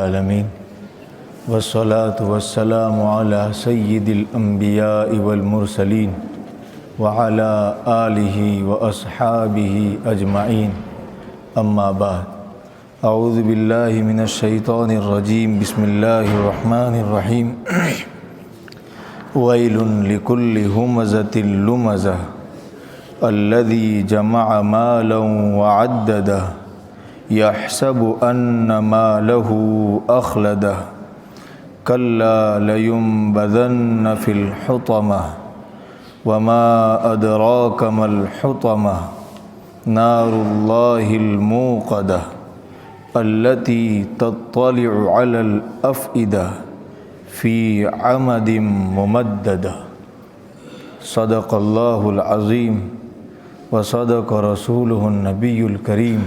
العالمین والصلاة والسلام علی سید الانبیاء والمرسلین وعلی آلہ واصحابہ اجمعین اما بعد اعوذ باللہ من الشیطان الرجیم بسم اللہ الرحمن الرحیم ویل لکل ہمزۃ لمزہ الذی جمع مالا وعددہ یحسب ان مالہ اخلدہ کلا لینبذن فی الحطمہ وما ادراک ما الحطمہ نار اللہ الموقدہ التی تطلع علی الافئدہ فی عمد ممددہ صدق اللہ العظیم وصدق رسولہ النبی الکریم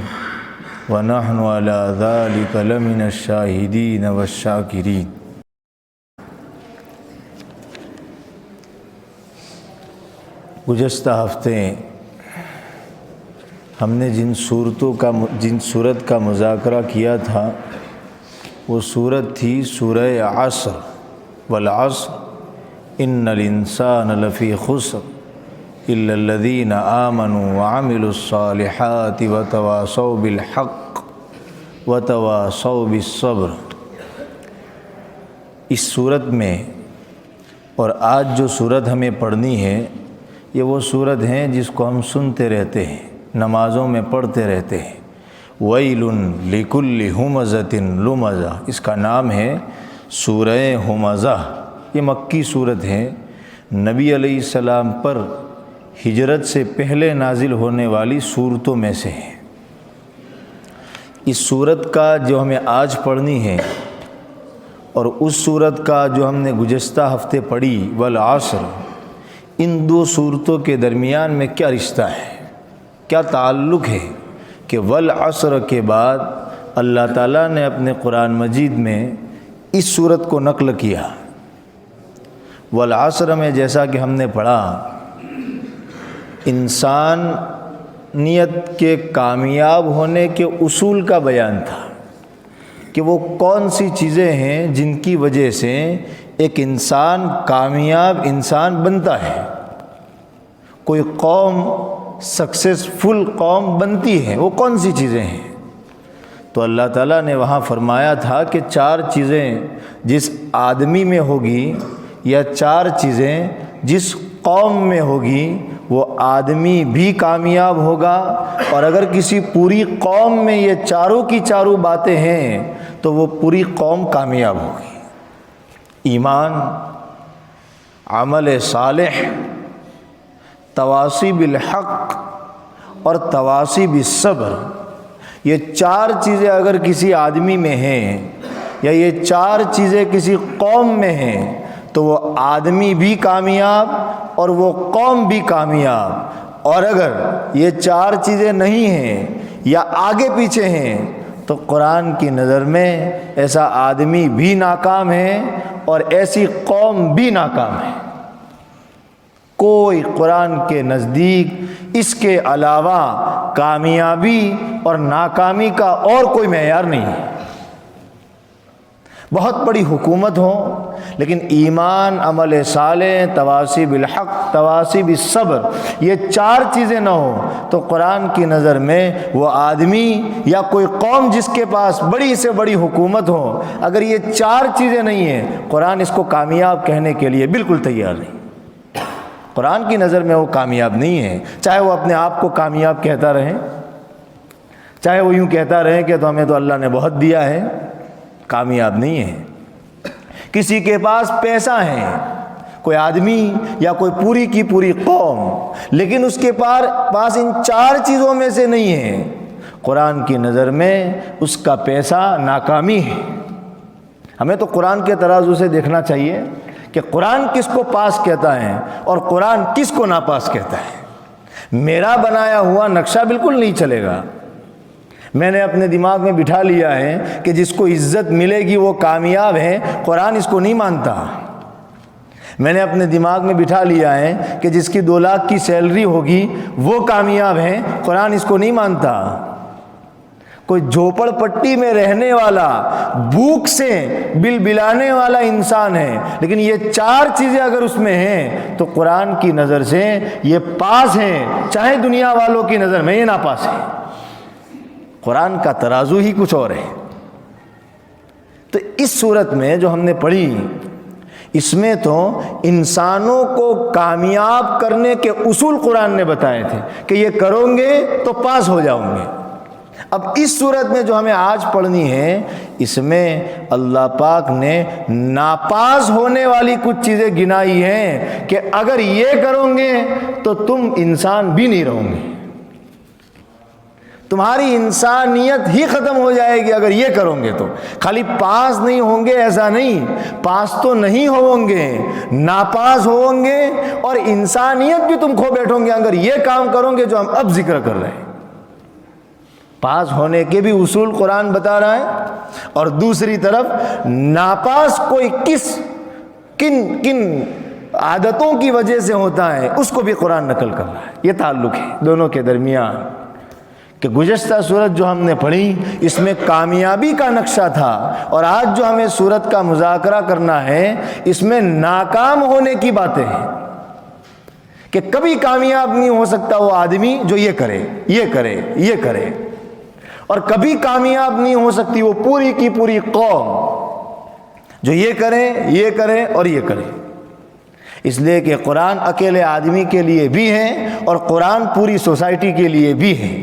ونحن علی ذلک لمن الشاہدین والشاکرین۔ گزشتہ ہفتے ہم نے جن صورت کا مذاکرہ کیا تھا وہ صورت تھی سورہ عصر، والعصر ان الانسان لفی خسر الا الذین آمنوا وعملوا الصالحات وتواصوا بالحق وتواصوا بالصبر۔ اس صورت میں اور آج جو صورت ہمیں پڑھنی ہے یہ وہ صورت ہیں جس کو ہم سنتے رہتے ہیں، نمازوں میں پڑھتے رہتے ہیں۔ ویل لکل ہمزۃ لمزہ، اس کا نام ہے سورہ ہمزہ۔ یہ مکی صورت ہے، نبی علیہ السلام پر ہجرت سے پہلے نازل ہونے والی صورتوں میں سے ہے۔ اس صورت کا جو ہمیں آج پڑھنی ہے اور اس صورت کا جو ہم نے گزشتہ ہفتے پڑھی والعصر، ان دو صورتوں کے درمیان میں کیا رشتہ ہے، کیا تعلق ہے کہ والعصر کے بعد اللہ تعالیٰ نے اپنے قرآن مجید میں اس صورت کو نقل کیا۔ والعصر میں جیسا کہ ہم نے پڑھا انسانیت کے کامیاب ہونے کے اصول کا بیان تھا کہ وہ کون سی چیزیں ہیں جن کی وجہ سے ایک انسان کامیاب انسان بنتا ہے، کوئی قوم سکسیسفل قوم بنتی ہے، وہ کون سی چیزیں ہیں۔ تو اللہ تعالیٰ نے وہاں فرمایا تھا کہ 4 چیزیں جس آدمی میں ہوگی یا 4 چیزیں جس قوم میں ہوگی وہ آدمی بھی کامیاب ہوگا، اور اگر کسی پوری قوم میں یہ چاروں کی چاروں باتیں ہیں تو وہ پوری قوم کامیاب ہوگی۔ ایمان، عمل صالح، تواصی بالحق اور تواصی بالصبر، یہ 4 چیزیں اگر کسی آدمی میں ہیں یا یہ 4 چیزیں کسی قوم میں ہیں تو وہ آدمی بھی کامیاب اور وہ قوم بھی کامیاب، اور اگر یہ 4 چیزیں نہیں ہیں یا آگے پیچھے ہیں تو قرآن کی نظر میں ایسا آدمی بھی ناکام ہے اور ایسی قوم بھی ناکام ہے۔ کوئی قرآن کے نزدیک اس کے علاوہ کامیابی اور ناکامی کا اور کوئی معیار نہیں ہے۔ بہت بڑی حکومت ہو لیکن ایمان، عمل صالح، تواصی بالحق، تواصی بالصبر، یہ 4 چیزیں نہ ہو تو قرآن کی نظر میں وہ آدمی یا کوئی قوم جس کے پاس بڑی سے بڑی حکومت ہو، اگر یہ 4 چیزیں نہیں ہیں قرآن اس کو کامیاب کہنے کے لیے بالکل تیار نہیں۔ قرآن کی نظر میں وہ کامیاب نہیں ہے، چاہے وہ اپنے آپ کو کامیاب کہتا رہے، چاہے وہ یوں کہتا رہے کہ تو ہمیں تو اللہ نے بہت دیا ہے، کامیاب نہیں ہے۔ کسی کے پاس پیسہ ہے، کوئی آدمی یا کوئی پوری کی پوری قوم، لیکن اس کے پاس ان 4 چیزوں میں سے نہیں ہے، قرآن کی نظر میں اس کا پیسہ ناکامی ہے۔ ہمیں تو قرآن کے ترازو سے دیکھنا چاہیے کہ قرآن کس کو پاس کہتا ہے اور قرآن کس کو ناپاس کہتا ہے۔ میرا بنایا ہوا نقشہ بالکل نہیں چلے گا۔ میں نے اپنے دماغ میں بٹھا لیا ہے کہ جس کو عزت ملے گی وہ کامیاب ہے، قرآن اس کو نہیں مانتا۔ میں نے اپنے دماغ میں بٹھا لیا ہے کہ جس کی 2 لاکھ کی سیلری ہوگی وہ کامیاب ہے، قرآن اس کو نہیں مانتا۔ کوئی جھوپڑ پٹی میں رہنے والا، بھوک سے بلبلانے والا انسان ہے، لیکن یہ 4 چیزیں اگر اس میں ہیں تو قرآن کی نظر سے یہ پاس ہیں، چاہے دنیا والوں کی نظر میں یہ ناپاس ہے۔ قرآن کا ترازو ہی کچھ اور ہے۔ تو اس صورت میں جو ہم نے پڑھی، اس میں تو انسانوں کو کامیاب کرنے کے اصول قرآن نے بتائے تھے کہ یہ کرو گے تو پاس ہو جاؤ گے۔ اب اس صورت میں جو ہمیں آج پڑھنی ہے، اس میں اللہ پاک نے ناپاس ہونے والی کچھ چیزیں گنائی ہیں کہ اگر یہ کرو گے تو تم انسان بھی نہیں رہو گے، تمہاری انسانیت ہی ختم ہو جائے گی اگر یہ کرو گے تو۔ خالی پاس نہیں ہوں گے ایسا نہیں، پاس تو نہیں ہوں گے، ناپاس ہوں گے، اور انسانیت بھی تم کھو بیٹھو گے اگر یہ کام کرو گے جو ہم اب ذکر کر رہے ہیں۔ پاس ہونے کے بھی اصول قرآن بتا رہا ہے، اور دوسری طرف ناپاس کوئی کن عادتوں کی وجہ سے ہوتا ہے اس کو بھی قرآن نقل کر رہا ہے۔ یہ تعلق ہے دونوں کے درمیان کہ گزشتہ صورت جو ہم نے پڑھی اس میں کامیابی کا نقشہ تھا، اور آج جو ہمیں صورت کا مذاکرہ کرنا ہے اس میں ناکام ہونے کی باتیں ہیں کہ کبھی کامیاب نہیں ہو سکتا وہ آدمی جو یہ کرے یہ کرے یہ کرے، اور کبھی کامیاب نہیں ہو سکتی وہ پوری کی پوری قوم جو یہ کرے اور یہ کرے۔ اس لیے کہ قرآن اکیلے آدمی کے لیے بھی ہے اور قرآن پوری سوسائٹی کے لیے بھی ہے۔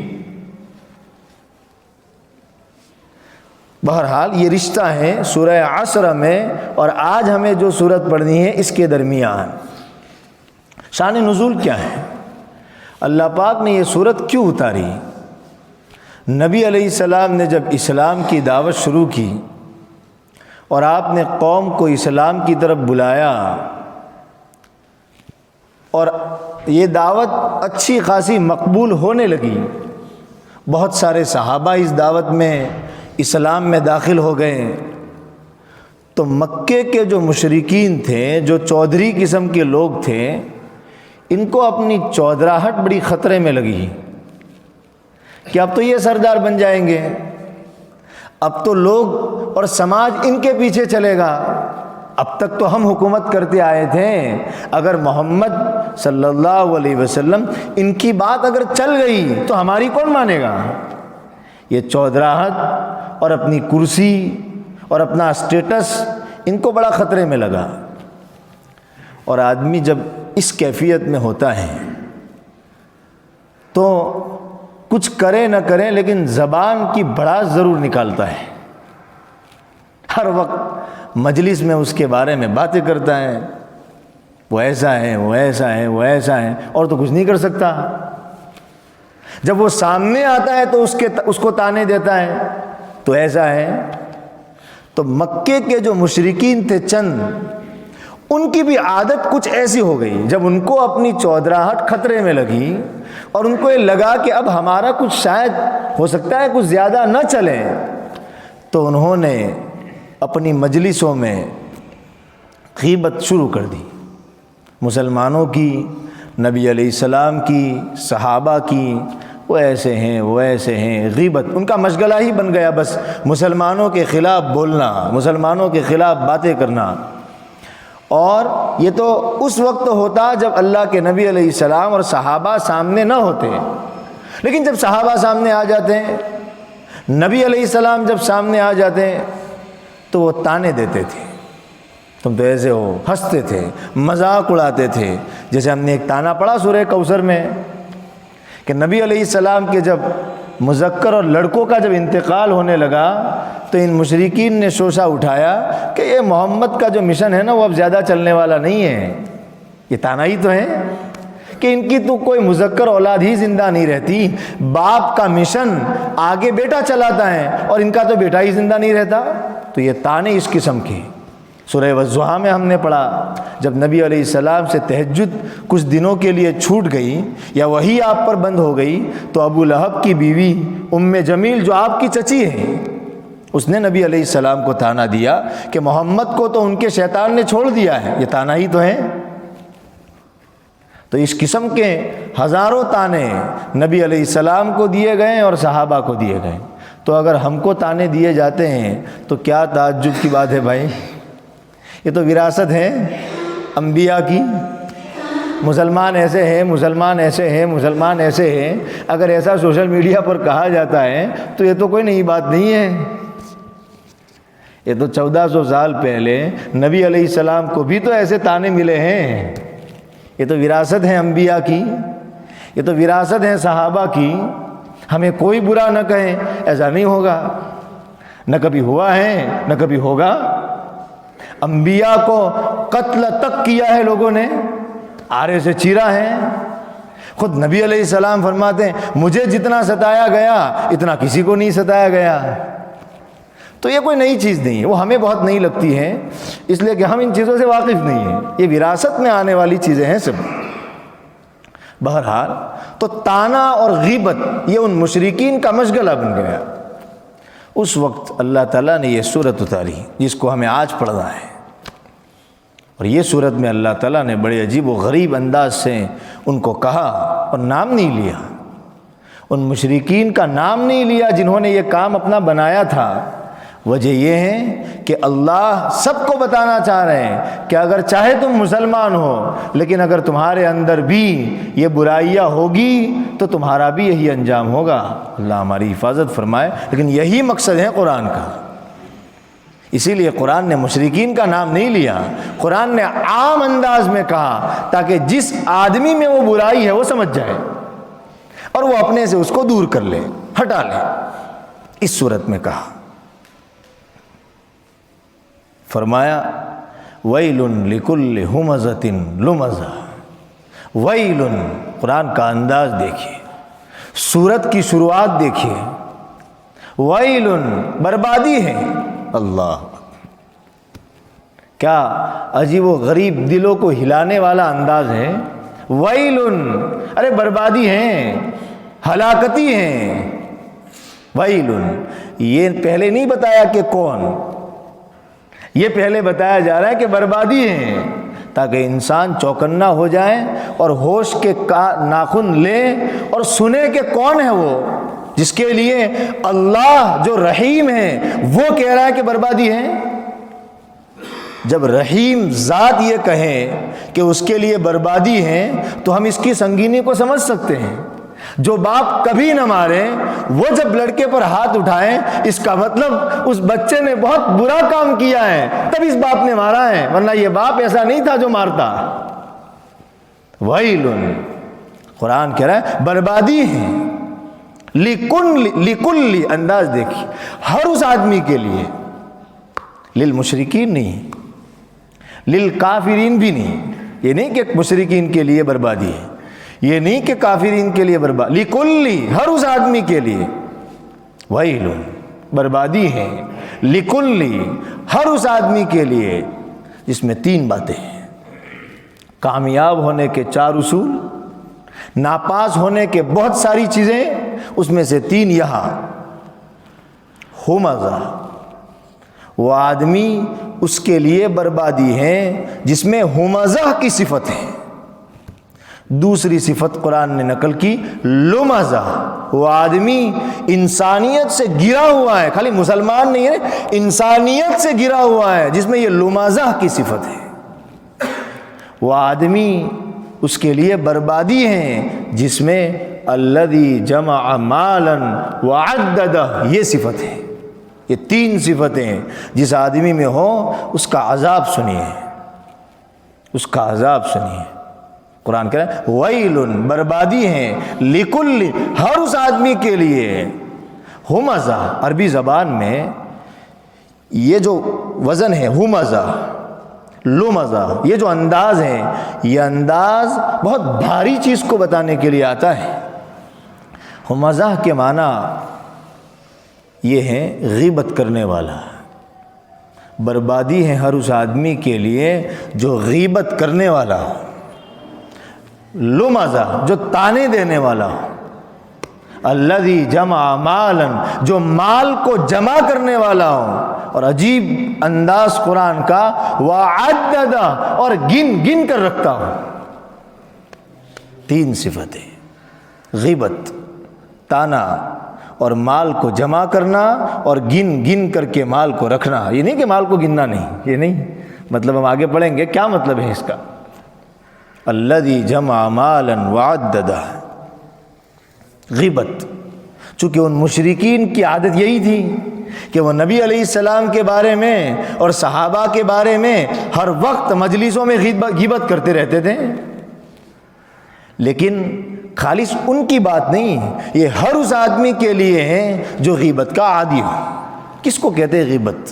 بہرحال یہ رشتہ ہے سورہ عصر میں اور آج ہمیں جو سورت پڑھنی ہے اس کے درمیان۔ شان نزول کیا ہے؟ اللہ پاک نے یہ سورت کیوں اتاری؟ نبی علیہ السلام نے جب اسلام کی دعوت شروع کی اور آپ نے قوم کو اسلام کی طرف بلایا، اور یہ دعوت اچھی خاصی مقبول ہونے لگی، بہت سارے صحابہ اس دعوت میں اسلام میں داخل ہو گئے، تو مکے کے جو مشرکین تھے، جو چودھری قسم کے لوگ تھے، ان کو اپنی چودراہٹ بڑی خطرے میں لگی کہ اب تو یہ سردار بن جائیں گے، اب تو لوگ اور سماج ان کے پیچھے چلے گا، اب تک تو ہم حکومت کرتے آئے تھے، اگر محمد صلی اللہ علیہ وسلم ان کی بات اگر چل گئی تو ہماری کون مانے گا؟ یہ چودراہٹ اور اپنی کرسی اور اپنا اسٹیٹس ان کو بڑا خطرے میں لگا۔ اور آدمی جب اس کیفیت میں ہوتا ہے تو کچھ کرے نہ کرے لیکن زبان کی بڑاس ضرور نکالتا ہے، ہر وقت مجلس میں اس کے بارے میں باتیں کرتا ہے، وہ ایسا ہے، وہ ایسا ہے، وہ ایسا ہے، اور تو کچھ نہیں کر سکتا۔ جب وہ سامنے آتا ہے تو اس کو تانے دیتا ہے، تو ایسا ہے۔ تو مکے کے جو مشرکین تھے چند، ان کی بھی عادت کچھ ایسی ہو گئی، جب ان کو اپنی چودراہٹ خطرے میں لگی اور ان کو یہ لگا کہ اب ہمارا کچھ شاید ہو سکتا ہے کچھ زیادہ نہ چلے، تو انہوں نے اپنی مجلسوں میں غیبت شروع کر دی، مسلمانوں کی، نبی علیہ السلام کی، صحابہ کی، وہ ایسے ہیں، وہ ایسے ہیں، غیبت ان کا مشغلہ ہی بن گیا، بس مسلمانوں کے خلاف بولنا، مسلمانوں کے خلاف باتیں کرنا۔ اور یہ تو اس وقت ہوتا جب اللہ کے نبی علیہ السلام اور صحابہ سامنے نہ ہوتے، لیکن جب صحابہ سامنے آ جاتے ہیں، نبی علیہ السلام جب سامنے آ جاتے ہیں تو وہ تانے دیتے تھے، تم تو ایسے ہو، ہنستے تھے، مذاق اڑاتے تھے۔ جیسے ہم نے ایک تانا پڑھا سورہ کوثر میں کہ نبی علیہ السلام کے جب مذکر اور لڑکوں کا جب انتقال ہونے لگا تو ان مشرکین نے شوشہ اٹھایا کہ یہ محمد کا جو مشن ہے نا وہ اب زیادہ چلنے والا نہیں ہے۔ یہ تانا ہی تو ہے کہ ان کی تو کوئی مذکر اولاد ہی زندہ نہیں رہتی، باپ کا مشن آگے بیٹا چلاتا ہے اور ان کا تو بیٹا ہی زندہ نہیں رہتا۔ تو یہ تانے اس قسم کے سورہ والضحیٰ میں ہم نے پڑھا، جب نبی علیہ السلام سے تہجد کچھ دنوں کے لیے چھوٹ گئی یا وہی آپ پر بند ہو گئی تو ابو لہب کی بیوی ام جمیل جو آپ کی چچی ہے، اس نے نبی علیہ السلام کو تانا دیا کہ محمد کو تو ان کے شیطان نے چھوڑ دیا ہے۔ یہ تانا ہی تو ہے۔ تو اس قسم کے ہزاروں تانے نبی علیہ السلام کو دیے گئے اور صحابہ کو دیے گئے۔ تو اگر ہم کو تانے دیے جاتے ہیں تو کیا تعجب کی بات ہے بھائی. یہ تو وراثت ہے انبیاء کی. مسلمان ایسے ہیں، مسلمان ایسے ہیں، مسلمان ایسے ہیں. اگر ایسا سوشل میڈیا پر کہا جاتا ہے تو یہ تو کوئی نئی بات نہیں ہے. یہ تو 1400 سال پہلے نبی علیہ السلام کو بھی تو ایسے تانے ملے ہیں. یہ تو وراثت ہے انبیاء کی، یہ تو وراثت ہے صحابہ کی. ہمیں کوئی برا نہ کہیں، ایسا نہیں ہوگا، نہ کبھی ہوا ہے نہ کبھی ہوگا. انبیاء کو قتل تک کیا ہے لوگوں نے، آرے سے چیرا ہے. خود نبی علیہ السلام فرماتے ہیں مجھے جتنا ستایا گیا اتنا کسی کو نہیں ستایا گیا. تو یہ کوئی نئی چیز نہیں ہے، وہ ہمیں بہت نئی لگتی ہے اس لیے کہ ہم ان چیزوں سے واقف نہیں ہیں. یہ وراثت میں آنے والی چیزیں ہیں سب. بہرحال تو تانا اور غیبت یہ ان مشرکین کا مشغلہ بن گیا. اس وقت اللہ تعالیٰ نے یہ سورت اتاری جس کو ہمیں آج پڑھنا ہے. اور یہ سورت میں اللہ تعالیٰ نے بڑے عجیب و غریب انداز سے ان کو کہا اور نام نہیں لیا. ان مشرکین کا نام نہیں لیا جنہوں نے یہ کام اپنا بنایا تھا. وجہ یہ ہے کہ اللہ سب کو بتانا چاہ رہے ہیں کہ اگر چاہے تم مسلمان ہو، لیکن اگر تمہارے اندر بھی یہ برائیاں ہوگی تو تمہارا بھی یہی انجام ہوگا. اللہ ہماری حفاظت فرمائے. لیکن یہی مقصد ہے قرآن کا. اسی لیے قرآن نے مشرکین کا نام نہیں لیا، قرآن نے عام انداز میں کہا تاکہ جس آدمی میں وہ برائی ہے وہ سمجھ جائے اور وہ اپنے سے اس کو دور کر لے، ہٹا لے. اس صورت میں کہا، فرمایا ویل لکل ہمزۃ لمزہ. ویل، قرآن کا انداز دیکھیے، سورت کی شروعات دیکھیے. ویل، بربادی ہے. اللہ، کیا عجیب و غریب دلوں کو ہلانے والا انداز ہے. ویل، ارے بربادی ہیں، ہلاکتی ہیں. ویل، یہ پہلے نہیں بتایا کہ کون، یہ پہلے بتایا جا رہا ہے کہ بربادی ہے تاکہ انسان چوکنا ہو جائے اور ہوش کے ناخن لے اور سنے کہ کون ہے وہ جس کے لیے اللہ جو رحیم ہے وہ کہہ رہا ہے کہ بربادی ہے. جب رحیم ذات یہ کہے کہ اس کے لیے بربادی ہے تو ہم اس کی سنگینی کو سمجھ سکتے ہیں. جو باپ کبھی نہ مارے وہ جب لڑکے پر ہاتھ اٹھائے اس کا مطلب اس بچے نے بہت برا کام کیا ہے تب اس باپ نے مارا ہے، ورنہ یہ باپ ایسا نہیں تھا جو مارتا. ویل، قرآن کہہ رہا ہے بربادی ہے. لکل، انداز دیکھیے، ہر اس آدمی کے لیے. للمشرکین نہیں، للکافرین بھی نہیں. یہ نہیں کہ مشرکین کے لیے بربادی ہے، یہ نہیں کہ کافرین کے لیے بربادی. لکل، ہر اس آدمی کے لیے. ویل، بربادی ہے. لکل، ہر اس آدمی کے لیے جس میں 3 باتیں ہیں. کامیاب ہونے کے 4 اصول، ناپاس ہونے کے بہت ساری چیزیں، اس میں سے 3 یہاں. ہمزہ، وہ آدمی اس کے لیے بربادی ہے جس میں ہمزہ کی صفت ہے. دوسری صفت قرآن نے نقل کی لمزہ، وہ آدمی انسانیت سے گرا ہوا ہے، خالی مسلمان نہیں ہے، انسانیت سے گرا ہوا ہے جس میں یہ لمزہ کی صفت ہے. وہ آدمی اس کے لیے بربادی ہے جس میں الذی جمع مالا وعددہ، یہ صفت ہے. یہ 3 صفتیں جس آدمی میں ہو اس کا عذاب سنیے، اس کا عذاب سنیے. قرآن کہہ رہا ہے ویل، بربادی ہے. لکل، ہر اس آدمی کے لیے. ہمزہ، عربی زبان میں یہ جو وزن ہے ہمزہ، لمزہ، یہ جو انداز ہے یہ انداز بہت بھاری چیز کو بتانے کے لیے آتا ہے. ہمزہ کے معنی یہ ہے غیبت کرنے والا. بربادی ہے ہر اس آدمی کے لیے جو غیبت کرنے والا ہو. لمزہ، جو تانے دینے والا ہو. الذی جمع مالا، جو مال کو جمع کرنے والا ہو. اور عجیب انداز قرآن کا وعدد، اور گن گن کر رکھتا ہو. 3 صفتیں، غیبت، تانا اور مال کو جمع کرنا اور گن گن کر کے مال کو رکھنا، یہ نہیں کہ مال کو گننا نہیں، یہ نہیں مطلب، ہم آگے پڑھیں گے کیا مطلب ہے اس کا۔ الذی جمع مالا وعددہ، غیبت، چونکہ ان مشرکین کی عادت یہی تھی کہ وہ نبی علیہ السلام کے بارے میں اور صحابہ کے بارے میں ہر وقت مجلسوں میں غیبت کرتے رہتے تھے، لیکن خالص ان کی بات نہیں، یہ ہر اس آدمی کے لیے ہے جو غیبت کا عادی ہو۔ کس کو کہتے ہیں غیبت؟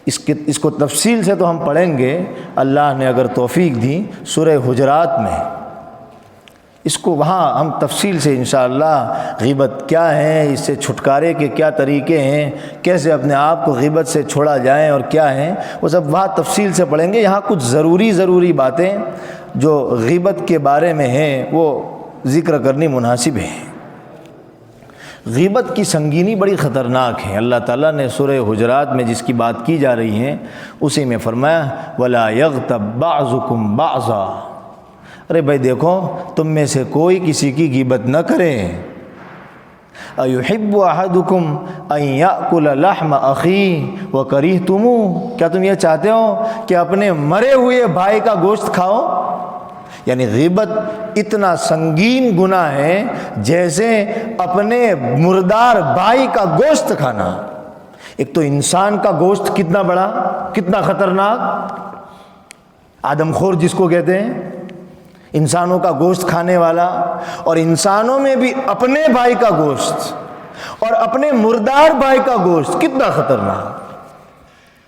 اس کو تفصیل سے تو ہم پڑھیں گے، اللہ نے اگر توفیق دی سورہ حجرات میں، اس کو وہاں ہم تفصیل سے انشاءاللہ غیبت کیا ہے، اس سے چھٹکارے کے کیا طریقے ہیں، کیسے اپنے آپ کو غیبت سے چھوڑا جائیں اور کیا ہیں، وہ سب وہاں تفصیل سے پڑھیں گے۔ یہاں کچھ ضروری باتیں جو غیبت کے بارے میں ہیں وہ ذکر کرنی مناسب ہے۔ غیبت کی سنگینی بڑی خطرناک ہے۔ اللہ تعالیٰ نے سورہ حجرات میں جس کی بات کی جا رہی ہے اسی میں فرمایا وَلَا يَغْتَبْ بَعْضُكُمْ بَعْضًا، ارے بھائی دیکھو تم میں سے کوئی کسی کی غیبت نہ کرے۔ أَيُحِبُّ أَحَدُكُمْ أَن يَأْكُلَ لَحْمَ أَخِيهِ وَكَرِهْتُمُوهُ، کیا تم یہ چاہتے ہو کہ اپنے مرے ہوئے بھائی کا گوشت کھاؤ؟ یعنی غیبت اتنا سنگین گناہ ہے جیسے اپنے مردار بھائی کا گوشت کھانا۔ ایک تو انسان کا گوشت کتنا بڑا، کتنا خطرناک، آدم خور جس کو کہتے ہیں، انسانوں کا گوشت کھانے والا، اور انسانوں میں بھی اپنے بھائی کا گوشت اور اپنے مردار بھائی کا گوشت کتنا خطرناک۔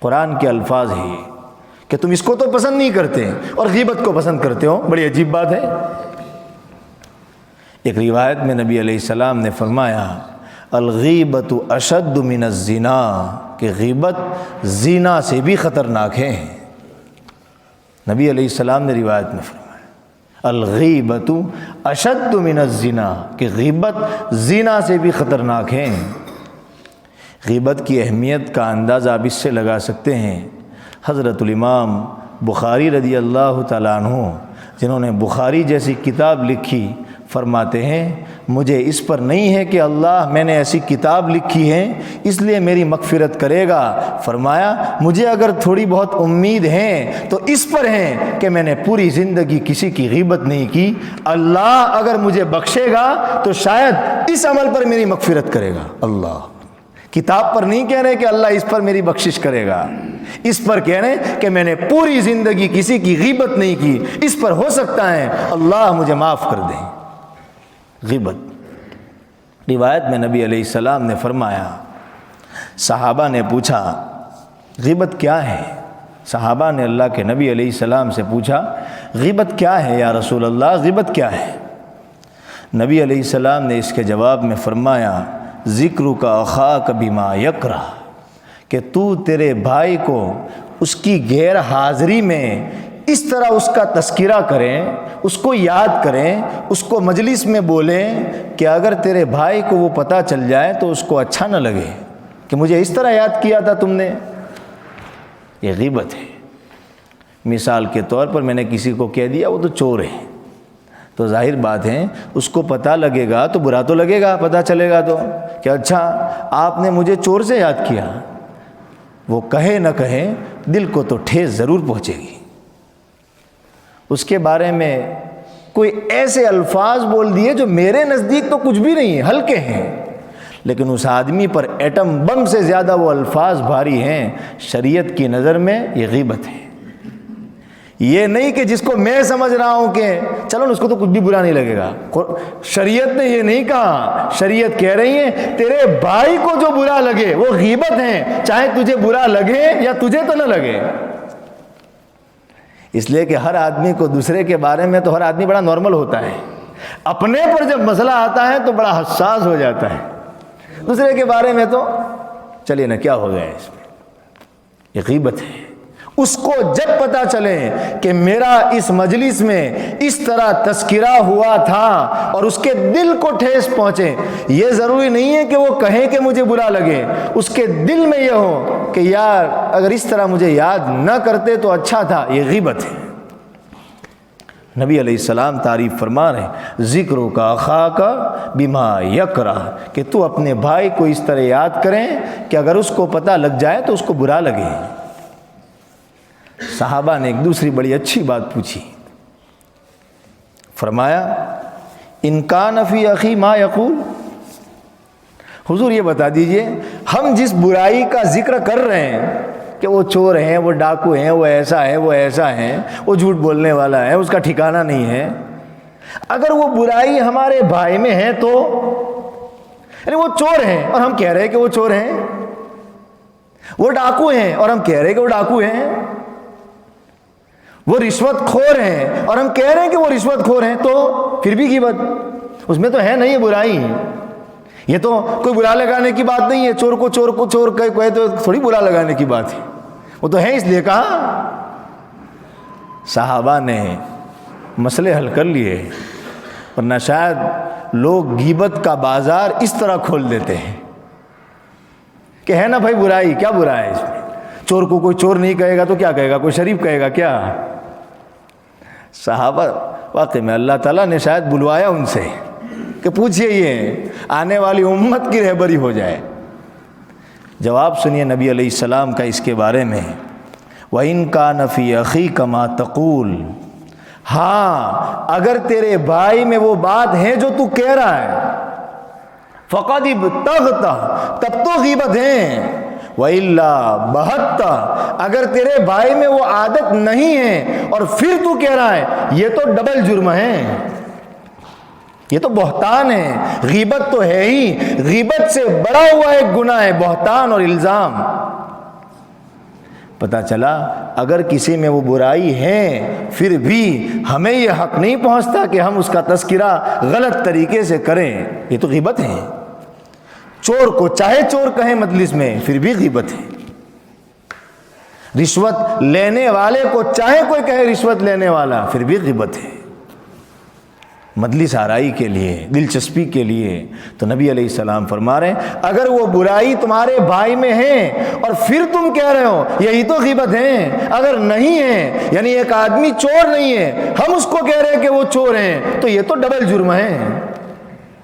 قرآن کے الفاظ ہیں کہ تم اس کو تو پسند نہیں کرتے اور غیبت کو پسند کرتے ہو، بڑی عجیب بات ہے۔ ایک روایت میں نبی علیہ السلام نے فرمایا الغیبت اشد من الزنا، کہ غیبت زنا سے بھی خطرناک ہے۔ نبی علیہ السلام نے روایت میں فرمایا الغیبت اشد من الزنا، کہ غیبت زنا سے بھی خطرناک ہے۔ غیبت کی اہمیت کا اندازہ آپ اس سے لگا سکتے ہیں۔ حضرت الامام بخاری رضی اللہ تعالیٰ عنہ، جنہوں نے بخاری جیسی کتاب لکھی، فرماتے ہیں مجھے اس پر نہیں ہے کہ اللہ میں نے ایسی کتاب لکھی ہے اس لیے میری مغفرت کرے گا، فرمایا مجھے اگر تھوڑی بہت امید ہے تو اس پر ہے کہ میں نے پوری زندگی کسی کی غیبت نہیں کی، اللہ اگر مجھے بخشے گا تو شاید اس عمل پر میری مغفرت کرے گا۔ اللہ کتاب پر نہیں کہہ رہے کہ اللہ اس پر میری بخشش کرے گا، اس پر کہہ رہے کہ میں نے پوری زندگی کسی کی غیبت نہیں کی، اس پر ہو سکتا ہے اللہ مجھے معاف کر دے۔ غیبت، روایت میں نبی علیہ السلام نے فرمایا، صحابہ نے پوچھا غیبت کیا ہے؟ صحابہ نے اللہ کے نبی علیہ السلام سے پوچھا غیبت کیا ہے یا رسول اللہ، غیبت کیا ہے؟ نبی علیہ السلام نے اس کے جواب میں فرمایا ذکرک اخاک بما یکرہ، کہ تو تیرے بھائی کو اس کی غیر حاضری میں اس طرح اس کا تذکرہ کریں، اس کو یاد کریں، اس کو مجلس میں بولیں کہ اگر تیرے بھائی کو وہ پتہ چل جائے تو اس کو اچھا نہ لگے کہ مجھے اس طرح یاد کیا تھا تم نے۔ یہ غیبت ہے۔ مثال کے طور پر میں نے کسی کو کہہ دیا وہ تو چور ہے، تو ظاہر بات ہے اس کو پتہ لگے گا تو برا تو لگے گا، پتہ چلے گا تو کہ اچھا آپ نے مجھے چور سے یاد کیا۔ وہ کہے نہ کہے دل کو تو ٹھیس ضرور پہنچے گی۔ اس کے بارے میں کوئی ایسے الفاظ بول دیے جو میرے نزدیک تو کچھ بھی نہیں ہیں، ہلکے ہیں، لیکن اس آدمی پر ایٹم بم سے زیادہ وہ الفاظ بھاری ہیں، شریعت کی نظر میں یہ غیبت ہے۔ یہ نہیں کہ جس کو میں سمجھ رہا ہوں کہ چلو اس کو تو کچھ بھی برا نہیں لگے گا، شریعت نے یہ نہیں کہا، شریعت کہہ رہی ہے تیرے بھائی کو جو برا لگے وہ غیبت ہے، چاہے تجھے برا لگے یا تجھے تو نہ لگے۔ اس لیے کہ ہر آدمی کو دوسرے کے بارے میں تو ہر آدمی بڑا نارمل ہوتا ہے، اپنے پر جب مسئلہ آتا ہے تو بڑا حساس ہو جاتا ہے، دوسرے کے بارے میں تو چلیے نا کیا ہو گیا اس میں۔ یہ غیبت ہے۔ اس کو جب پتہ چلے کہ میرا اس مجلس میں اس طرح تذکرہ ہوا تھا اور اس کے دل کو ٹھیس پہنچے، یہ ضروری نہیں ہے کہ وہ کہیں کہ مجھے برا لگے، اس کے دل میں یہ ہو کہ یار اگر اس طرح مجھے یاد نہ کرتے تو اچھا تھا، یہ غیبت ہے۔ نبی علیہ السلام تعریف فرما رہے ہیں ذکروں کا اخا کا بما یکرہ، کہ تو اپنے بھائی کو اس طرح یاد کریں کہ اگر اس کو پتہ لگ جائے تو اس کو برا لگے۔ صحابہ نے ایک دوسری بڑی اچھی بات پوچھی، فرمایا ان کان فی اخی ما یقول، حضور یہ بتا دیجئے ہم جس برائی کا ذکر کر رہے ہیں کہ وہ چور ہیں، وہ ڈاکو ہیں، وہ ایسا ہے، وہ ایسا ہے، وہ جھوٹ بولنے والا ہے، اس کا ٹھکانہ نہیں ہے، اگر وہ برائی ہمارے بھائی میں ہے تو، یعنی وہ چور ہیں اور ہم کہہ رہے ہیں کہ وہ چور ہیں، وہ ڈاکو ہیں اور ہم کہہ رہے ہیں کہ وہ ڈاکو ہیں، وہ رشوت خور ہیں اور ہم کہہ رہے ہیں کہ وہ رشوت خور ہیں، تو پھر بھی غیبت اس میں تو ہے نہیں، یہ برائی، یہ تو کوئی برا لگانے کی بات نہیں ہے، چور کو چور کہے تو تھوڑی برا لگانے کی بات ہے، وہ تو ہے اس لیے کہا۔ صحابہ نے مسئلے حل کر لیے، ورنہ شاید لوگ غیبت کا بازار اس طرح کھول دیتے ہیں کہ ہے نا بھائی برائی، کیا برا ہے اس میں، چور کو کوئی چور نہیں کہے گا تو کیا کہے گا، کوئی شریف کہے گا کیا۔ صحابہ واقعی میں اللہ تعالیٰ نے شاید بلوایا ان سے کہ پوچھئے یہ آنے والی امت کی رہبری ہو جائے۔ جواب سنیے نبی علیہ السلام کا اس کے بارے میں، وَإِن كَانَ فِي أَخِيكَ مَا تَقُولُ، ہاں اگر تیرے بھائی میں وہ بات ہے جو تو کہہ رہا ہے، فَقَدِ ابْتَغْتَ، تب تو غیبت ہے، وَإِلَّا بَهَتَّ، اگر تیرے بھائی میں وہ عادت نہیں ہے اور پھر تو کہہ رہا ہے، یہ تو ڈبل جرم ہے، یہ تو بہتان ہے، غیبت تو ہے ہی، غیبت سے بڑا ہوا ایک گناہ ہے بہتان اور الزام۔ پتہ چلا اگر کسی میں وہ برائی ہے پھر بھی ہمیں یہ حق نہیں پہنچتا کہ ہم اس کا تذکرہ غلط طریقے سے کریں، یہ تو غیبت ہے۔ چور کو چاہے چور کہیں مجلس میں پھر بھی غیبت ہے، رشوت لینے والے کو چاہے کوئی کہے رشوت لینے والا پھر بھی غیبت ہے، مجلس آرائی کے لیے، دلچسپی کے لیے۔ تو نبی علیہ السلام فرما رہے ہیں اگر وہ برائی تمہارے بھائی میں ہے اور پھر تم کہہ رہے ہو یہی تو غیبت ہے، اگر نہیں ہے یعنی ایک آدمی چور نہیں ہے ہم اس کو کہہ رہے ہیں کہ وہ چور ہیں تو یہ تو ڈبل جرم ہے،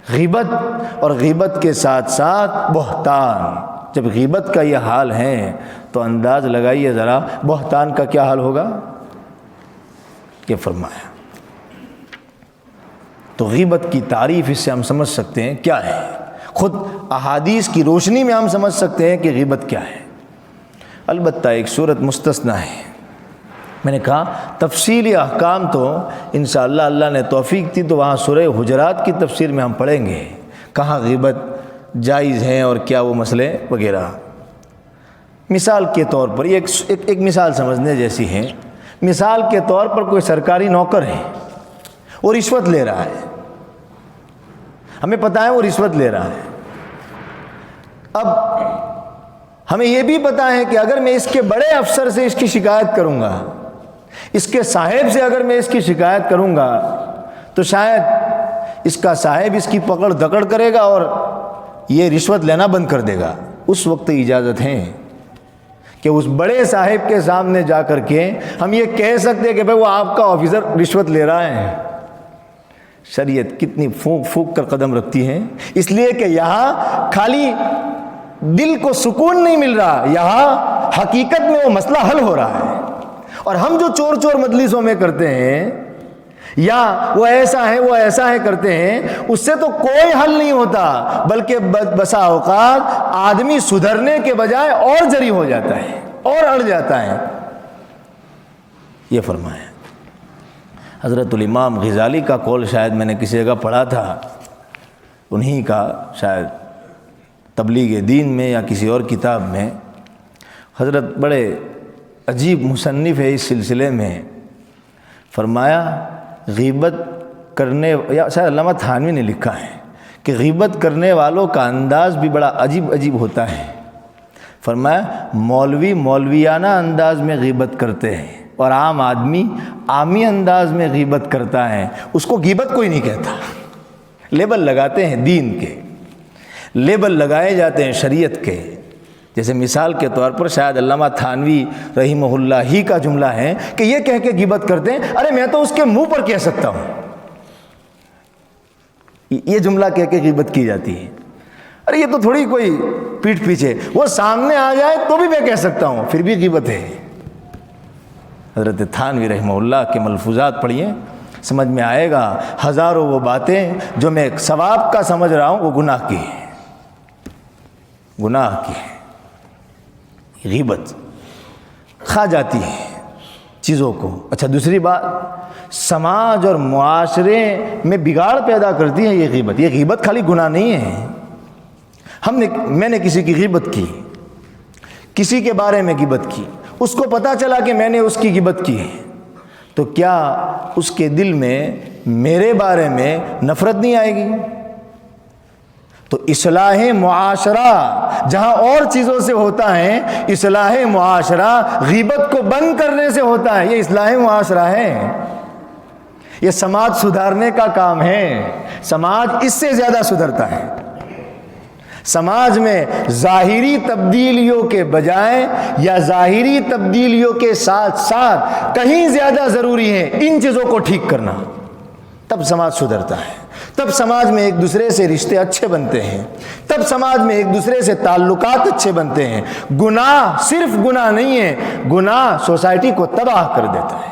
غیبت، اور غیبت کے ساتھ ساتھ بہتان۔ جب غیبت کا یہ حال ہے تو انداز لگائیے ذرا بہتان کا کیا حال ہوگا، یہ فرمایا۔ تو غیبت کی تعریف اس سے ہم سمجھ سکتے ہیں کیا ہے، خود احادیث کی روشنی میں ہم سمجھ سکتے ہیں کہ غیبت کیا ہے۔ البتہ ایک صورت مستثنیٰ ہے، میں نے کہا تفصیلی احکام تو انشاءاللہ اللہ نے توفیق دی تو وہاں سورہ حجرات کی تفسیر میں ہم پڑھیں گے کہاں غیبت جائز ہیں اور کیا وہ مسئلے وغیرہ۔ مثال کے طور پر ایک مثال سمجھنے جیسی ہے، مثال کے طور پر کوئی سرکاری نوکر ہے، وہ رشوت لے رہا ہے، ہمیں پتہ ہے وہ رشوت لے رہا ہے، اب ہمیں یہ بھی پتہ ہے کہ اگر میں اس کے بڑے افسر سے اس کی شکایت کروں گا، اس کے صاحب سے اگر میں اس کی شکایت کروں گا تو شاید اس کا صاحب اس کی پکڑ دکڑ کرے گا اور یہ رشوت لینا بند کر دے گا۔ اس وقت اجازت ہے کہ اس بڑے صاحب کے سامنے جا کر کے ہم یہ کہہ سکتے ہیں کہ بھئی وہ آپ کا آفیسر رشوت لے رہا ہے۔ شریعت کتنی پھونک پھونک کر قدم رکھتی ہے، اس لیے کہ یہاں خالی دل کو سکون نہیں مل رہا، یہاں حقیقت میں وہ مسئلہ حل ہو رہا ہے۔ اور ہم جو چور چور مجلسوں میں کرتے ہیں یا وہ ایسا ہے وہ ایسا ہے کرتے ہیں، اس سے تو کوئی حل نہیں ہوتا، بلکہ بسا اوقات آدمی سدھرنے کے بجائے اور جری ہو جاتا ہے اور اڑ جاتا ہے۔ یہ فرمایا حضرت الامام غزالی کا قول شاید میں نے کسی جگہ پڑھا تھا، انہی کا شاید تبلیغ دین میں یا کسی اور کتاب میں، حضرت بڑے عجیب مصنف ہے اس سلسلے میں، فرمایا غیبت کرنے، یا شاید علامہ تھانوی نے لکھا ہے کہ غیبت کرنے والوں کا انداز بھی بڑا عجیب ہوتا ہے۔ فرمایا مولوی مولویانہ انداز میں غیبت کرتے ہیں اور عام آدمی عامی انداز میں غیبت کرتا ہے، اس کو غیبت کوئی نہیں کہتا۔ لیبل لگاتے ہیں دین کے، لیبل لگائے جاتے ہیں شریعت کے، جیسے مثال کے طور پر شاید علامہ تھانوی رحمہ اللہ ہی کا جملہ ہے کہ یہ کہہ کے غیبت کرتے ہیں، ارے میں تو اس کے منہ پر کہہ سکتا ہوں، یہ جملہ کہہ کے غیبت کی جاتی ہے۔ ارے یہ تو تھوڑی کوئی پیٹھ پیچھے، وہ سامنے آ جائے تو بھی میں کہہ سکتا ہوں، پھر بھی غیبت ہے۔ حضرت تھانوی رحمہ اللہ کے ملفوظات پڑھیے، سمجھ میں آئے گا۔ ہزاروں وہ باتیں جو میں ثواب کا سمجھ رہا ہوں وہ گناہ کی ہے، گناہ کی ہے۔ غیبت کھا جاتی ہے چیزوں کو۔ اچھا دوسری بات، سماج اور معاشرے میں بگاڑ پیدا کرتی ہے یہ غیبت۔ یہ غیبت خالی گناہ نہیں ہے، میں نے کسی کی غیبت کی، کسی کے بارے میں غیبت کی، اس کو پتہ چلا کہ میں نے اس کی غیبت کی ہے، تو کیا اس کے دل میں میرے بارے میں نفرت نہیں آئے گی؟ تو اصلاح معاشرہ جہاں اور چیزوں سے ہوتا ہے، اصلاح معاشرہ غیبت کو بند کرنے سے ہوتا ہے۔ یہ اصلاح معاشرہ ہے، یہ سماج سدھارنے کا کام ہے۔ سماج اس سے زیادہ سدھرتا ہے۔ سماج میں ظاہری تبدیلیوں کے بجائے یا ظاہری تبدیلیوں کے ساتھ ساتھ کہیں زیادہ ضروری ہے ان چیزوں کو ٹھیک کرنا، تب سماج سدھرتا ہے، تب سماج میں ایک دوسرے سے رشتے اچھے بنتے ہیں، تب سماج میں ایک دوسرے سے تعلقات اچھے بنتے ہیں۔ گناہ صرف گناہ نہیں ہے، گناہ سوسائٹی کو تباہ کر دیتا ہے۔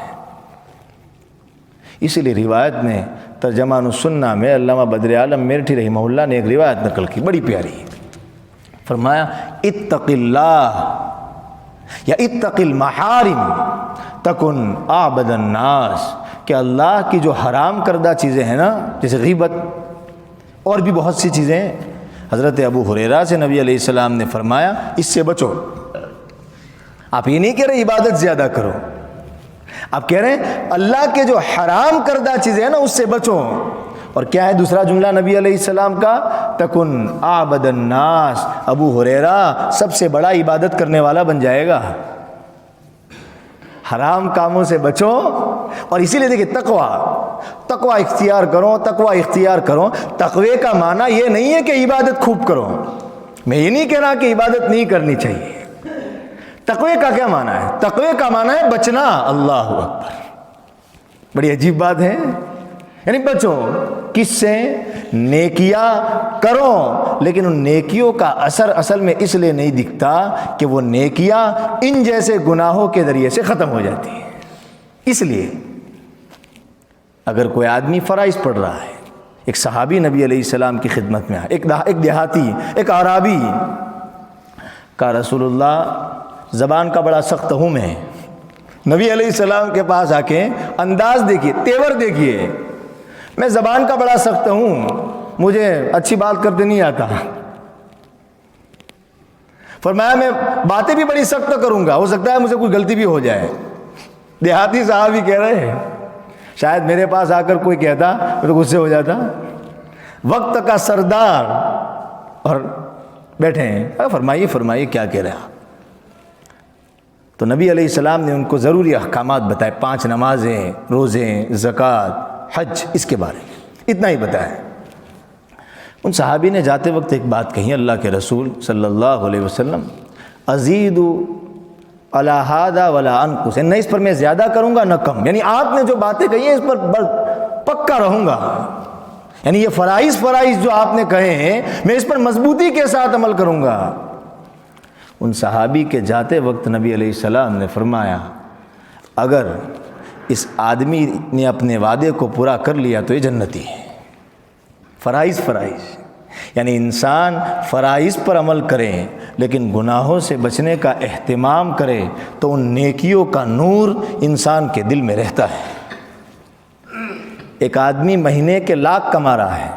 اسی لیے روایت میں ترجمان السنہ میں علامہ بدر عالم میرٹھی رحمہ اللہ نے ایک روایت نقل کی، بڑی پیاری، فرمایا اتق اللہ یا اتق المحارم تکن اعبد الناس، کہ اللہ کی جو حرام کردہ چیزیں ہیں نا، جیسے غیبت اور بھی بہت سی چیزیں ہیں، حضرت ابو ہریرہ سے نبی علیہ السلام نے فرمایا اس سے بچو۔ آپ یہ نہیں کہہ رہے عبادت زیادہ کرو، آپ کہہ رہے ہیں اللہ کے جو حرام کردہ چیزیں ہیں نا اس سے بچو۔ اور کیا ہے دوسرا جملہ نبی علیہ السلام کا؟ تکن اعبد الناس، ابو ہریرہ سب سے بڑا عبادت کرنے والا بن جائے گا۔ حرام کاموں سے بچو، اور اسی لیے دیکھیں تقوی اختیار کرو، تقوی اختیار کرو۔ تقوی کا معنی یہ نہیں ہے کہ عبادت خوب کرو، میں یہ نہیں کہہ رہا کہ عبادت نہیں کرنی چاہیے۔ تقوی کا کیا معنی ہے؟ تقوی کا معنی ہے بچنا۔ اللہ اکبر، بڑی عجیب بات ہے، یعنی بچو کس سے؟ نیکیاں کرو، لیکن ان نیکیوں کا اثر اصل میں اس لیے نہیں دکھتا کہ وہ نیکیاں ان جیسے گناہوں کے ذریعے سے ختم ہو جاتی ہیں۔ اس لیے اگر کوئی آدمی فرائض پڑھ رہا ہے، ایک صحابی نبی علیہ السلام کی خدمت میں آئے، ایک دیہاتی، ایک اعرابی، کہا رسول اللہ زبان کا بڑا سخت ہوں میں۔ نبی علیہ السلام کے پاس آ کے انداز دیکھیے، تیور دیکھیے، میں زبان کا بڑا سخت ہوں، مجھے اچھی بات کرتے نہیں آتا۔ فرمایا میں باتیں بھی بڑی سخت کروں گا، ہو سکتا ہے مجھے کوئی غلطی بھی ہو جائے۔ دیہاتی صاحب ہی کہہ رہے ہیں، شاید میرے پاس آ کر کوئی کہتا میں تو غصے ہو جاتا، وقت کا سردار اور بیٹھے ہیں، فرمائیے کیا کہہ رہے ہیں۔ تو نبی علیہ السلام نے ان کو ضروری احکامات بتائے، 5 نمازیں، روزے، زکوٰۃ، حج، اس کے بارے میں اتنا ہی بتایا۔ ان صحابی نے جاتے وقت ایک بات کہی، اللہ کے رسول صلی اللہ علیہ وسلم ازید علی ھذا ولا انقص، نہ اس پر میں زیادہ کروں گا نہ کم، یعنی آپ نے جو باتیں کہی ہیں اس پر پکا رہوں گا، یعنی یہ فرائض جو آپ نے کہے ہیں میں اس پر مضبوطی کے ساتھ عمل کروں گا۔ ان صحابی کے جاتے وقت نبی علیہ السلام نے فرمایا اگر اس آدمی نے اپنے وعدے کو پورا کر لیا تو یہ جنتی ہے۔ فرائض یعنی انسان فرائض پر عمل کرے لیکن گناہوں سے بچنے کا اہتمام کرے تو ان نیکیوں کا نور انسان کے دل میں رہتا ہے۔ ایک آدمی مہینے کے لاکھ کما رہا ہے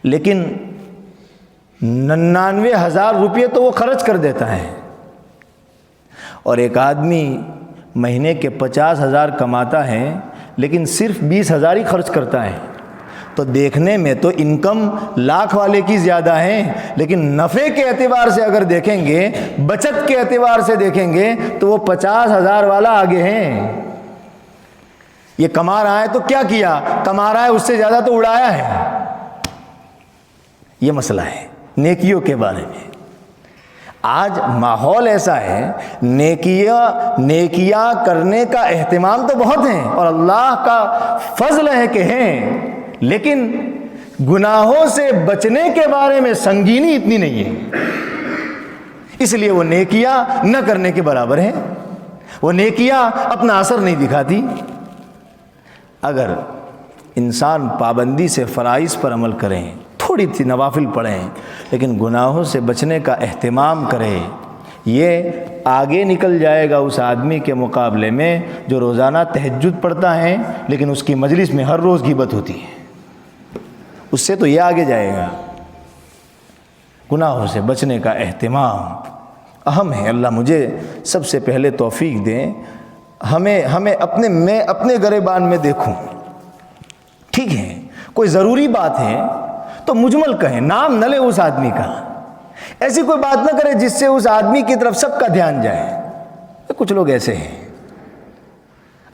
لیکن 99,000 روپئے تو وہ خرچ کر دیتا ہے، اور ایک آدمی مہینے کے 50,000 کماتا ہے لیکن صرف 20,000 ہی خرچ کرتا ہے، تو دیکھنے میں تو انکم لاکھ والے کی زیادہ ہے، لیکن نفع کے اعتبار سے اگر دیکھیں گے، بچت کے اعتبار سے دیکھیں گے تو وہ 50,000 والا آگے ہیں۔ یہ کما رہا ہے تو کیا کیا؟ کما رہا ہے اس سے زیادہ تو اڑایا ہے۔ یہ مسئلہ ہے نیکیوں کے بارے میں۔ آج ماحول ایسا ہے، نیکیاں کرنے کا اہتمام تو بہت ہیں اور اللہ کا فضل ہے کہ ہیں، لیکن گناہوں سے بچنے کے بارے میں سنگینی اتنی نہیں ہے، اس لیے وہ نیکیاں نہ کرنے کے برابر ہیں، وہ نیکیاں اپنا اثر نہیں دکھاتی۔ اگر انسان پابندی سے فرائض پر عمل کریں، تھوڑی سی نوافل پڑھیں، لیکن گناہوں سے بچنے کا اہتمام کرے، یہ آگے نکل جائے گا اس آدمی کے مقابلے میں جو روزانہ تہجد پڑھتا ہے لیکن اس کی مجلس میں ہر روز غیبت ہوتی ہے، اس سے تو یہ آگے جائے گا۔ گناہوں سے بچنے کا اہتمام اہم ہے۔ اللہ مجھے سب سے پہلے توفیق دیں، میں اپنے گریبان میں دیکھوں، ٹھیک ہے کوئی ضروری بات ہے تو مجمل کہیں، نام نہ لے اس آدمی کا، ایسی کوئی بات نہ کرے جس سے اس آدمی کی طرف سب کا دھیان جائے۔ کچھ لوگ ایسے ہیں،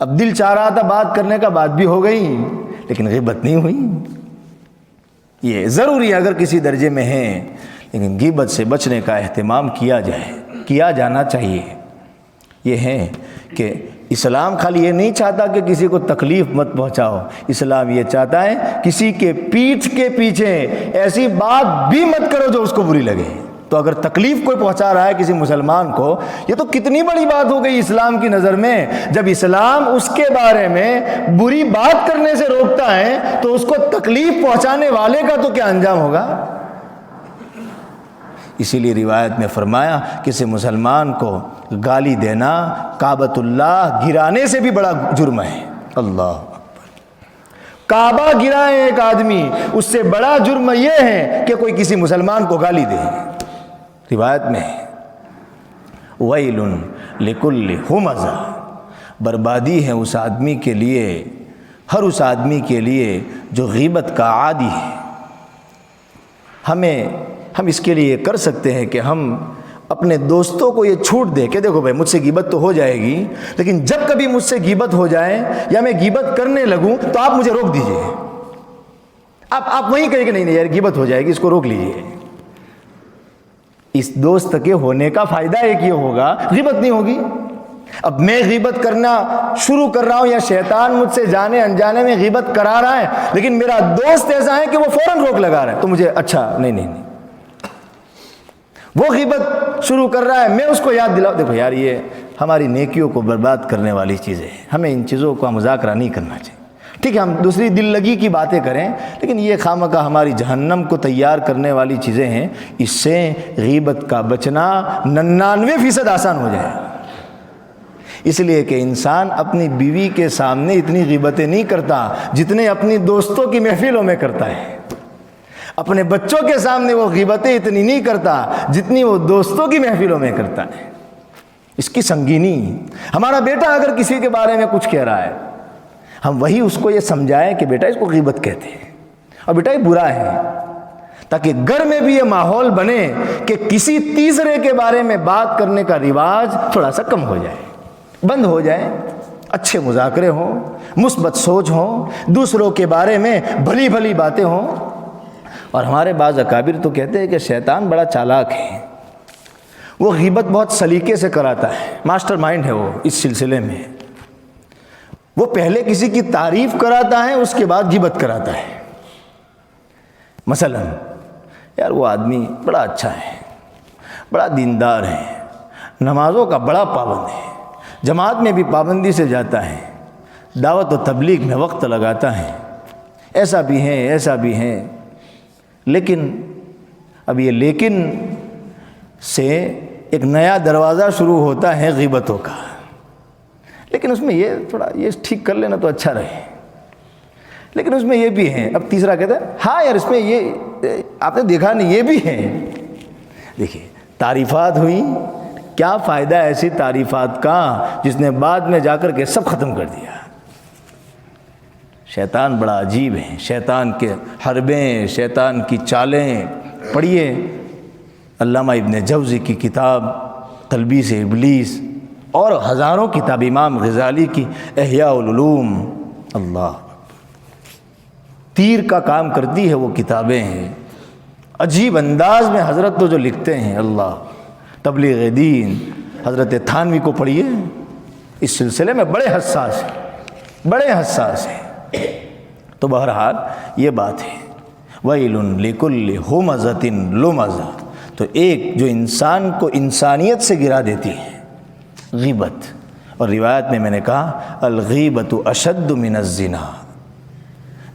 اب دل چاہ رہا تھا بات کرنے کا، بات بھی ہو گئی لیکن غیبت نہیں ہوئی۔ یہ ضروری ہے اگر کسی درجے میں ہیں، لیکن غیبت سے بچنے کا اہتمام کیا جانا چاہیے۔ یہ ہے کہ اسلام خالی یہ نہیں چاہتا کہ کسی کو تکلیف مت پہنچاؤ، اسلام یہ چاہتا ہے کسی کے پیٹھ کے پیچھے ایسی بات بھی مت کرو جو اس کو بری لگے۔ تو اگر تکلیف کوئی پہنچا رہا ہے کسی مسلمان کو، یہ تو کتنی بڑی بات ہو گئی اسلام کی نظر میں۔ جب اسلام اس کے بارے میں بری بات کرنے سے روکتا ہے تو اس کو تکلیف پہنچانے والے کا تو کیا انجام ہوگا۔ اسی لیے روایت میں فرمایا کسی مسلمان کو گالی دینا کعبۃ اللہ گرانے سے بھی بڑا جرم ہے۔ اللہ اکبر، کعبہ گرائے ایک آدمی، اس سے بڑا جرم یہ ہے کہ کوئی کسی مسلمان کو گالی دے۔ روایت میں ہے ویل لکل ہمزہ، بربادی ہے اس آدمی کے لیے، ہر اس آدمی کے لیے جو غیبت کا عادی ہے۔ ہم اس کے لیے کر سکتے ہیں کہ ہم اپنے دوستوں کو یہ چھوٹ دیں کہ دیکھو بھائی مجھ سے غیبت تو ہو جائے گی، لیکن جب کبھی مجھ سے غیبت ہو جائے یا میں غیبت کرنے لگوں تو آپ مجھے روک دیجئے۔ آپ وہیں کہیں کہ نہیں یار غیبت ہو جائے گی، اس کو روک لیجئے۔ اس دوست کے ہونے کا فائدہ ایک یہ ہوگا، غیبت نہیں ہوگی۔ اب میں غیبت کرنا شروع کر رہا ہوں یا شیطان مجھ سے جانے انجانے میں غیبت کرا رہا ہے، لیکن میرا دوست ایسا ہے کہ وہ فوراً روک لگا رہا ہے، تو مجھے اچھا نہیں، وہ غیبت شروع کر رہا ہے، میں اس کو یاد دلاؤں دیکھو یار یہ ہماری نیکیوں کو برباد کرنے والی چیزیں ہیں، ہمیں ان چیزوں کا مذاکرہ نہیں کرنا چاہیے۔ ٹھیک ہے ہم دوسری دل لگی کی باتیں کریں، لیکن یہ خامخواہ ہماری جہنم کو تیار کرنے والی چیزیں ہیں۔ اس سے غیبت کا بچنا 99% آسان ہو جائے، اس لیے کہ انسان اپنی بیوی کے سامنے اتنی غیبتیں نہیں کرتا جتنے اپنی دوستوں کی محفلوں میں کرتا ہے، اپنے بچوں کے سامنے وہ غیبتیں اتنی نہیں کرتا جتنی وہ دوستوں کی محفلوں میں کرتا ہے۔ اس کی سنگینی، ہمارا بیٹا اگر کسی کے بارے میں کچھ کہہ رہا ہے، ہم وہی اس کو یہ سمجھائیں کہ بیٹا اس کو غیبت کہتے ہیں اور بیٹا یہ برا ہے، تاکہ گھر میں بھی یہ ماحول بنے کہ کسی تیسرے کے بارے میں بات کرنے کا رواج تھوڑا سا کم ہو جائے، بند ہو جائے، اچھے مذاکرے ہوں، مثبت سوچ ہوں، دوسروں کے بارے میں بھلی بھلی باتیں ہوں۔ اور ہمارے بعض اکابر تو کہتے ہیں کہ شیطان بڑا چالاک ہے، وہ غیبت بہت سلیقے سے کراتا ہے، ماسٹر مائنڈ ہے وہ اس سلسلے میں۔ وہ پہلے کسی کی تعریف کراتا ہے، اس کے بعد غیبت کراتا ہے۔ مثلا یار وہ آدمی بڑا اچھا ہے، بڑا دیندار ہے، نمازوں کا بڑا پابند ہے، جماعت میں بھی پابندی سے جاتا ہے، دعوت و تبلیغ میں وقت لگاتا ہے، ایسا بھی ہے ایسا بھی ہے۔ لیکن اب یہ لیکن سے ایک نیا دروازہ شروع ہوتا ہے غیبتوں کا، لیکن اس میں یہ تھوڑا یہ ٹھیک کر لینا تو اچھا رہے، لیکن اس میں یہ بھی ہے۔ اب تیسرا کہتا ہے ہاں یار اس میں یہ آپ نے دیکھا نہیں یہ بھی ہے۔ دیکھیے تعریفات ہوئی، کیا فائدہ ایسی تعریفات کا جس نے بعد میں جا کر کے سب ختم کر دیا۔ شیطان بڑا عجیب ہے، شیطان کے حربیں، شیطان کی چالیں پڑھیے۔ علامہ ابن جوزی کی کتاب تلبیس ابلیس اور ہزاروں کتاب، امام غزالی کی احیاء العلوم، اللہ تیر کا کام کرتی ہے وہ کتابیں ہیں، عجیب انداز میں حضرت تو جو لکھتے ہیں، اللہ تبلیغ دین حضرت تھانوی کو پڑھیے، اس سلسلے میں بڑے حساس ہیں۔ تو بہرحال یہ بات ہے، ویل لکل ہمزۃ لمزہ، تو ایک جو انسان کو انسانیت سے گرا دیتی ہے، غیبت۔ اور روایت میں نے کہا الغیبۃ اشد من الزنا،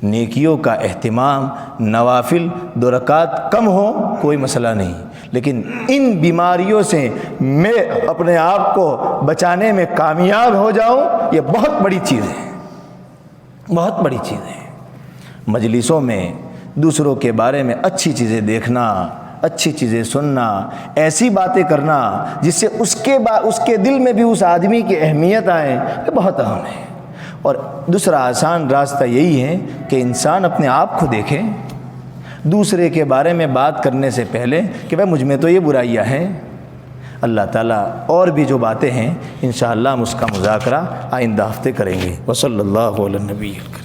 نیکیوں کا اہتمام، نوافل 2 رکعت کم ہو کوئی مسئلہ نہیں، لیکن ان بیماریوں سے میں اپنے آپ کو بچانے میں کامیاب ہو جاؤں، یہ بہت بڑی چیز ہے، بہت بڑی چیز ہے۔ مجلسوں میں دوسروں کے بارے میں اچھی چیزیں دیکھنا، اچھی چیزیں سننا، ایسی باتیں کرنا جس سے اس کے دل میں بھی اس آدمی کی اہمیت آئے، یہ بہت اہم ہے۔ اور دوسرا آسان راستہ یہی ہے کہ انسان اپنے آپ کو دیکھے، دوسرے کے بارے میں بات کرنے سے پہلے کہ بھائی مجھ میں تو یہ برائیاں ہیں۔ اللہ تعالیٰ اور بھی جو باتیں ہیں انشاءاللہ ہم اس کا مذاکرہ آئندہ ہفتے کریں گے۔ وصلی اللہ علی النبی الکریم۔